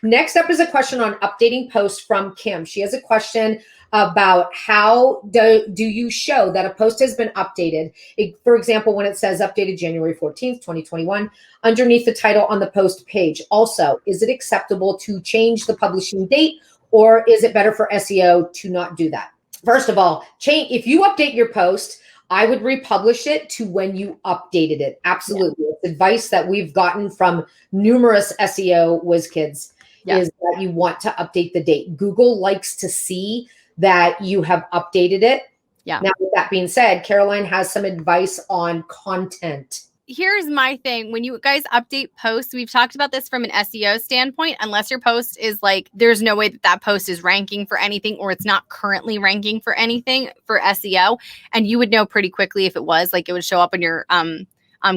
Next up is a question on updating posts from Kim. She has a question about how do you show that a post has been updated? For example, when it says updated January 14th, 2021, underneath the title on the post page. Also, is it acceptable to change the publishing date, or is it better for SEO to not do that? First of all, if you update your post, I would republish it to when you updated it. Absolutely. Yeah. It's advice that we've gotten from numerous SEO whiz kids. Yeah. Is that you want to update the date. Google likes to see that you have updated it. Yeah. Now, with that being said, Caroline has some advice on content. Here's my thing. When you guys update posts, we've talked about this from an SEO standpoint, unless your post is like, there's no way that that post is ranking for anything, or it's not currently ranking for anything for SEO. And you would know pretty quickly if it was, like, it would show up on your,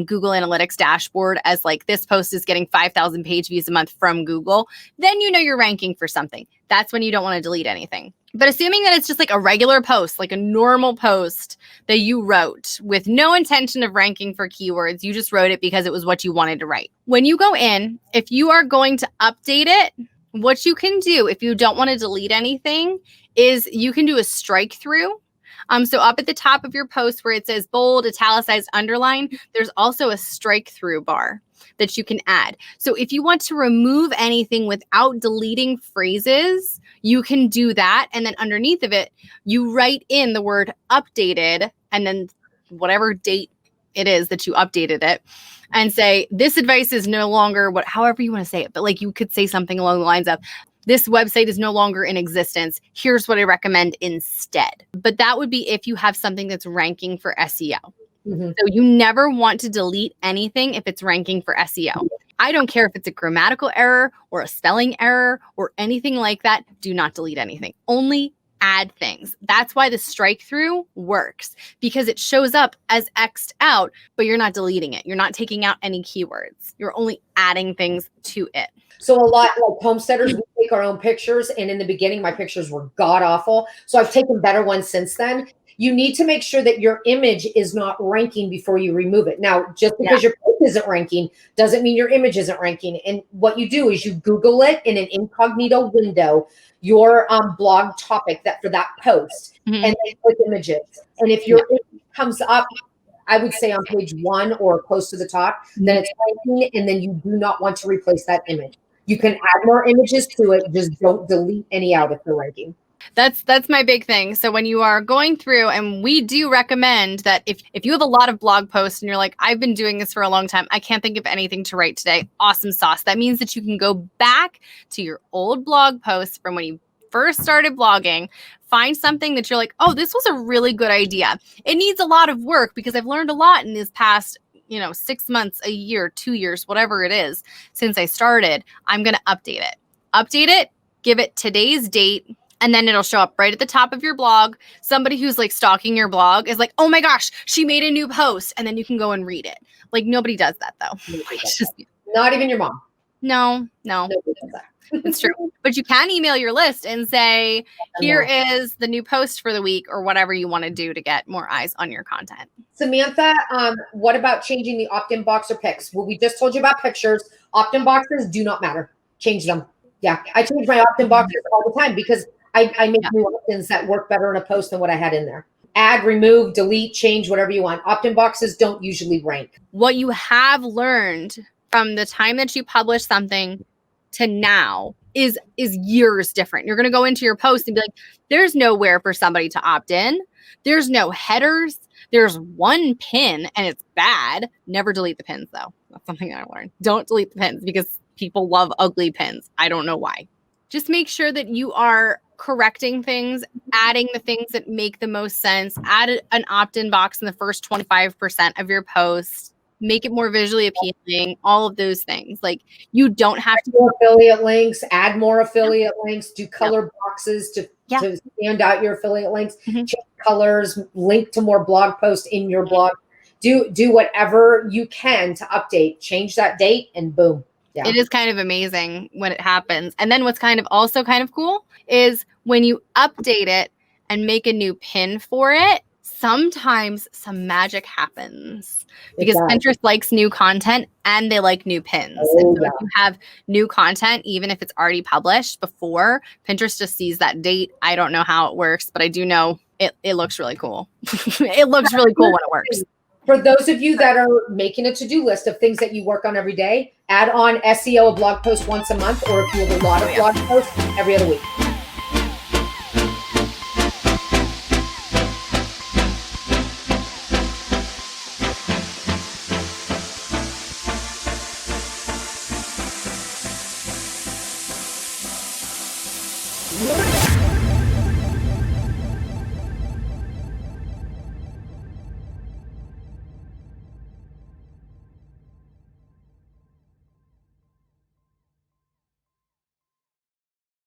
Google Analytics dashboard as like, this post is getting 5,000 page views a month from Google, then you know you're ranking for something. That's when you don't want to delete anything. But assuming that it's just like a regular post, like a normal post that you wrote with no intention of ranking for keywords, you just wrote it because it was what you wanted to write. When you go in, if you are going to update it, what you can do if you don't want to delete anything is you can do a strike through. So up at the top of your post where it says bold, italicized, underline, there's also a strike through bar that you can add. So if you want to remove anything without deleting phrases, you can do that. And then underneath of it, you write in the word updated and then whatever date it is that you updated it, and say, this advice is no longer however you want to say it. But like, you could say something along the lines of, this website is no longer in existence. Here's what I recommend instead. But that would be if you have something that's ranking for SEO. Mm-hmm. So you never want to delete anything if it's ranking for SEO. I don't care if it's a grammatical error or a spelling error or anything like that. Do not delete anything. Only add things. That's why the strike through works, because it shows up as X'd out, but you're not deleting it. You're not taking out any keywords. You're only adding things to it. So a lot like homesteaders, we take our own pictures. And in the beginning, my pictures were god awful. So I've taken better ones since then. You need to make sure that your image is not ranking before you remove it. Now, just because your post isn't ranking doesn't mean your image isn't ranking. And what you do is you Google it in an incognito window, your blog topic for that post, and then click images. And if your image comes up, I would say on page 1 or close to the top, then it's ranking, and then you do not want to replace that image. You can add more images to it. Just don't delete any out if they're ranking. That's my big thing. So when you are going through, and we do recommend that if you have a lot of blog posts and you're like, I've been doing this for a long time, I can't think of anything to write today. Awesome sauce. That means that you can go back to your old blog posts from when you first started blogging, find something that you're like, oh, this was a really good idea. It needs a lot of work because I've learned a lot in this past 6 months, a year, 2 years, whatever it is, since I started. I'm going to update it, give it today's date, and then it'll show up right at the top of your blog. Somebody who's like stalking your blog is like, oh my gosh, she made a new post. And then you can go and read it. Like, nobody does that though. Not even your mom. No. It's true. But you can email your list and say, here is the new post for the week, or whatever you want to do to get more eyes on your content. Samantha, what about changing the opt-in box or pics? Well, we just told you about pictures. Opt-in boxes do not matter. Change them. Yeah, I change my opt-in boxes all the time because I make new opt-ins that work better in a post than what I had in there. Add, remove, delete, change, whatever you want. Opt-in boxes don't usually rank. What you have learned from the time that you publish something to now is years different. You're going to go into your post and be like, there's nowhere for somebody to opt in. There's no headers. There's one pin and it's bad. Never delete the pins though. That's something I learned. Don't delete the pins because people love ugly pins. I don't know why. Just make sure that you are correcting things, adding the things that make the most sense. Add an opt-in box in the first 25% of your post. Make it more visually appealing, all of those things. Like, you don't have to do affiliate links, add more affiliate links, do color boxes to Yeah. to stand out your affiliate links, Mhm. change colors, link to more blog posts in your blog. Do whatever you can to update, change that date, and boom. Yeah. It is kind of amazing when it happens. And then what's kind of also kind of cool is when you update it and make a new pin for it, sometimes some magic happens because does. Pinterest likes new content and they like new pins. Oh, And so yeah. if you have new content, even if it's already published before, Pinterest just sees that date. I don't know how it works, but I do know it looks really cool. It looks really cool when it works. For those of you that are making a to-do list of things that you work on every day, add on SEO, a blog post once a month, or if you have a lot of blog posts, every other week.